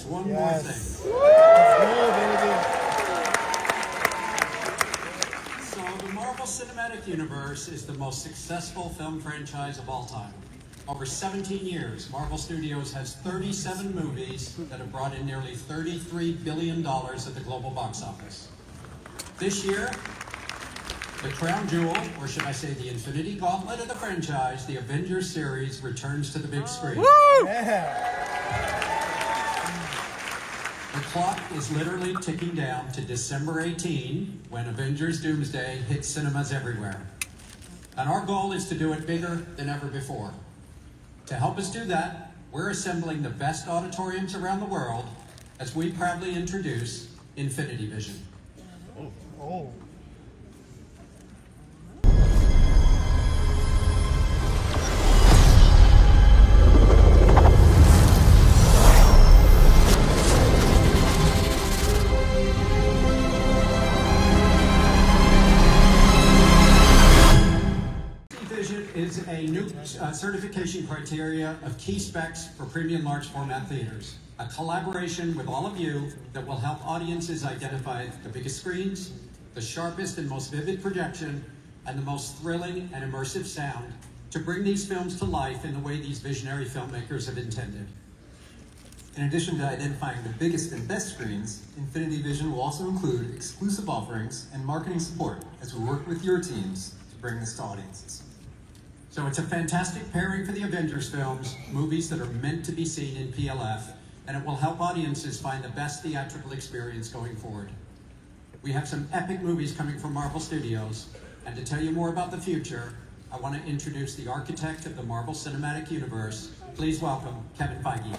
just one more thing. So the Marvel Cinematic Universe is the most successful film franchise of all time. Over 17 years, Marvel Studios has 37 movies that have brought in nearly $33 billion at the global box office. This year, the crown jewel, or should I say the Infinity Gauntlet of the franchise, the Avengers series, returns to the big screen. Woo! The clock is literally ticking down to December 18, when Avengers Doomsday hits cinemas everywhere. And our goal is to do it bigger than ever before. To help us do that, we're assembling the best auditoriums around the world as we proudly introduce Infinity Vision. Oh. Is a new certification criteria of key specs for premium large format theaters. A collaboration with all of you that will help audiences identify the biggest screens, the sharpest and most vivid projection, and the most thrilling and immersive sound to bring these films to life in the way these visionary filmmakers have intended. In addition to identifying the biggest and best screens, Infinity Vision will also include exclusive offerings and marketing support as we work with your teams to bring this to audiences. So it's a fantastic pairing for the Avengers films, movies that are meant to be seen in PLF, and it will help audiences find the best theatrical experience going forward. We have some epic movies coming from Marvel Studios, and to tell you more about the future, I want to introduce the architect of the Marvel Cinematic Universe. Please welcome Kevin Feige.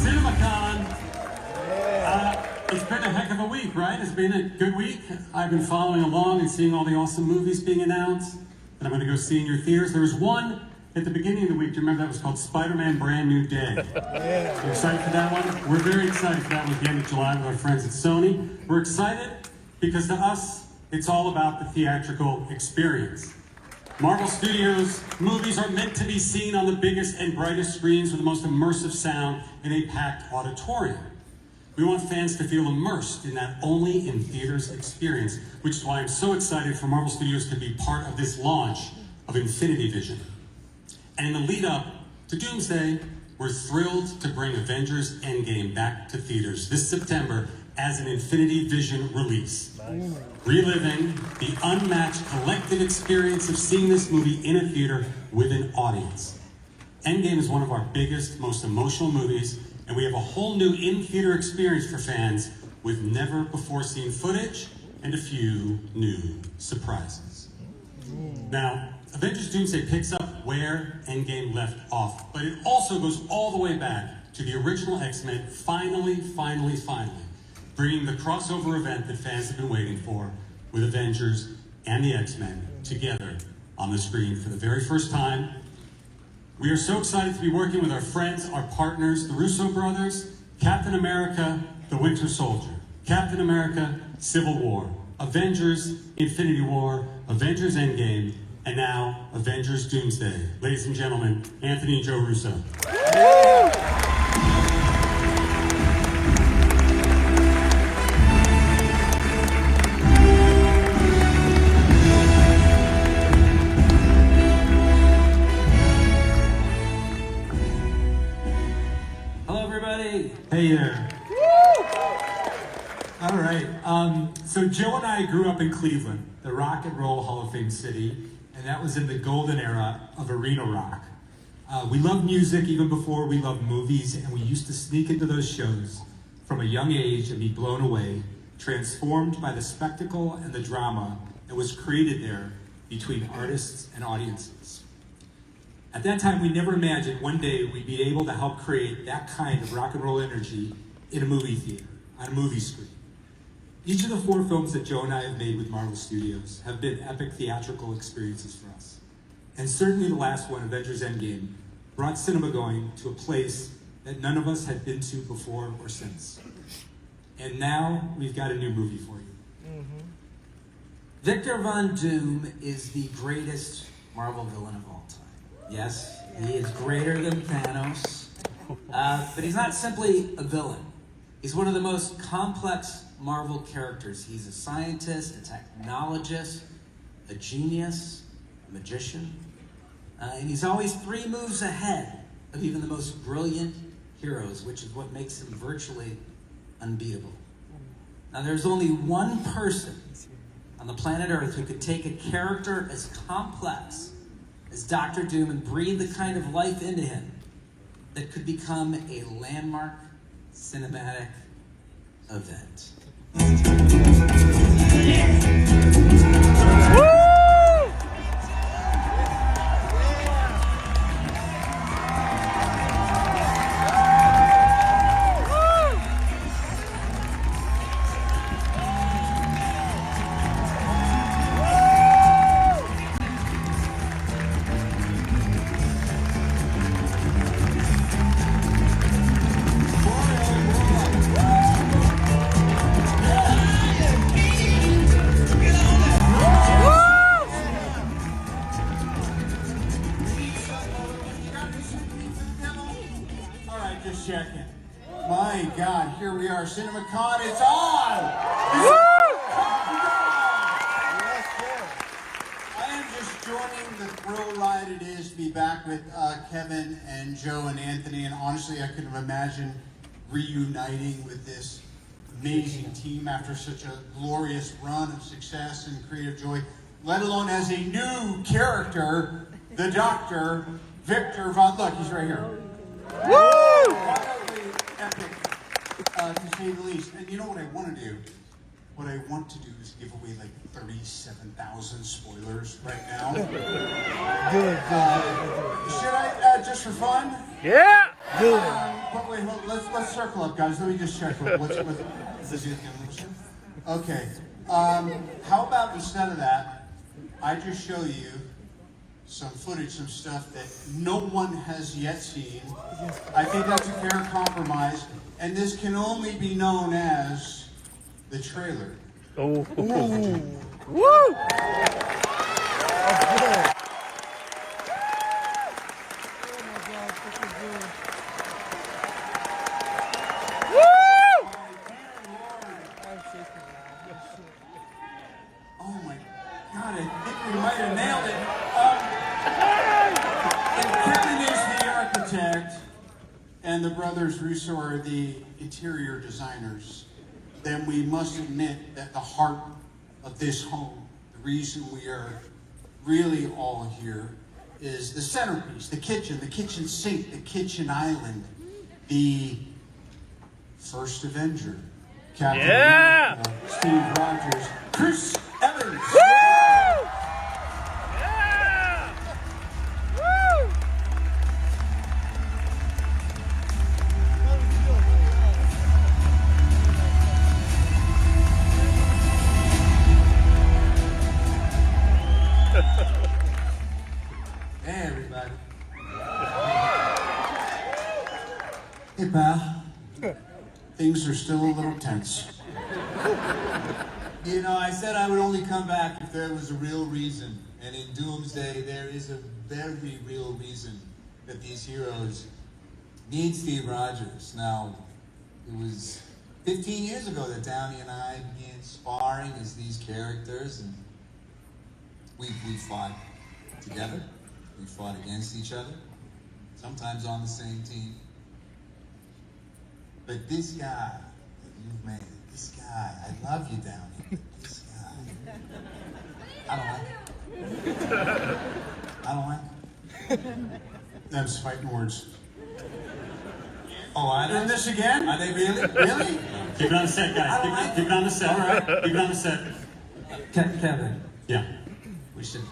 CinemaCon. It's been a heck of a week, right? It's been a good week. I've been following along and seeing all the awesome movies being announced that I'm going to go see in your theaters. There was one at the beginning of the week. Do you remember that was called Spider-Man Brand New Day? You excited for that one? We're very excited for that one at the end of July with our friends at Sony. We're excited because to us, it's all about the theatrical experience. Marvel Studios movies are meant to be seen on the biggest and brightest screens with the most immersive sound in a packed auditorium. We want fans to feel immersed in that only in theaters experience, which is why I'm so excited for Marvel Studios to be part of this launch of Infinity Vision. And in the lead up to Doomsday, we're thrilled to bring Avengers Endgame back to theaters this September as an Infinity Vision release. Nice. Reliving the unmatched collective experience of seeing this movie in a theater with an audience. Endgame is one of our biggest, most emotional movies, and we have a whole new in-theater experience for fans with never-before-seen footage and a few new surprises. Now, Avengers Doomsday picks up where Endgame left off, but it also goes all the way back to the original X-Men, finally, bringing the crossover event that fans have been waiting for with Avengers and the X-Men together on the screen for the very first time. We are so excited to be working with our friends, our partners, the Russo Brothers, Captain America, the Winter Soldier, Captain America, Civil War, Avengers, Infinity War, Avengers Endgame, and now Avengers Doomsday. Ladies and gentlemen, Anthony and Joe Russo. Hey there. All right. So Joe and I grew up in Cleveland, the Rock and Roll Hall of Fame city, and that was in the golden era of arena rock. We loved music even before we loved movies, and we used to sneak into those shows from a young age and be blown away, transformed by the spectacle and the drama that was created there between artists and audiences. At that time, we never imagined one day we'd be able to help create that kind of rock and roll energy in a movie theater, on a movie screen. Each of the 4 films that Joe and I have made with Marvel Studios have been epic theatrical experiences for us. And certainly the last one, Avengers Endgame, brought cinema going to a place that none of us had been to before or since. And now we've got a new movie for you. Victor Von Doom is the greatest Marvel villain of all time. Yes, he is greater than Thanos, but he's not simply a villain. He's one of the most complex Marvel characters. He's a scientist, a technologist, a genius, a magician, and he's always 3 moves ahead of even the most brilliant heroes, which is what makes him virtually unbeatable. Now, there's only one person on the planet Earth who could take a character as complex as Dr. Doom and breathe the kind of life into him that could become a landmark cinematic event. Just checking. My God, here we are. CinemaCon, it's on! I am just joining the thrill ride it is to be back with Kevin and Joe and Anthony, and honestly, I couldn't have imagined reuniting with this amazing team after such a glorious run of success and creative joy, let alone as a new character, the Doctor, Victor Von... Look, he's right here. Woo! Probably epic, to say the least. And you know what I want to do? What I want to do is give away like 37,000 spoilers right now. Good. Should I, just for fun? Yeah. Good. But wait, let's circle up, guys. Let me just check. What's okay. How about instead of that, I just show you some footage, some stuff that no one has yet seen. I think that's a fair compromise, and this can only be known as the trailer. Oh. Woo! Oh my God, I think we might have nailed it. Kevin is the architect, and the brothers Russo are the interior designers. Then we must admit that the heart of this home, the reason we are really all here, is the centerpiece, the kitchen sink, the kitchen island, the first Avenger, Captain America, Steve Rogers, Chris Evans. Hey, everybody. Hey, pal. Things are still a little tense. You know, I said I would only come back if there was a real reason. And in Doomsday, there is a very real reason that these heroes need Steve Rogers. Now, it was 15 years ago that Downey and I began sparring as these characters, and we fought together. We fought against each other, sometimes on the same team. But this guy that you've made, this guy, I love you, Downey. This guy, I don't like it. I don't like it. Them's fighting words. Oh, I Doing this again? Are they really? Really? Keep it on the set, guys. Keep it on the set. All right. Keep it on the set. Kevin, Yeah. We should.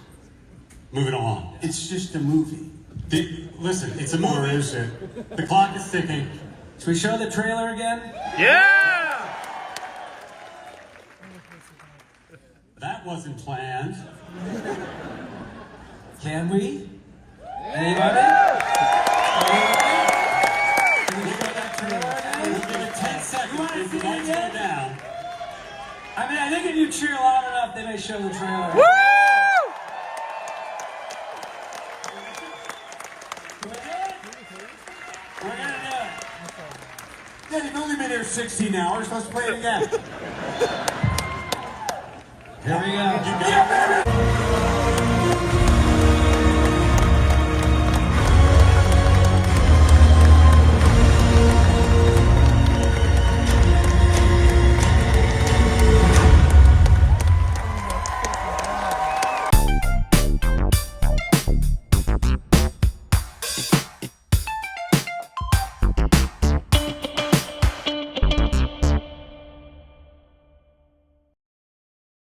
Moving along. It's just a movie. Listen, it's a movie. Or is it? The clock is ticking. should we show the trailer again? Yeah! That wasn't planned. Can we? Anybody? Can we show that trailer again? We'll give it 10 seconds. If the lights go down. I mean, I think if you cheer loud enough, they may show the trailer. Woo! We're gonna do it. Yeah, you've only been here 16 hours. Let's play it again. Here we go. You got it.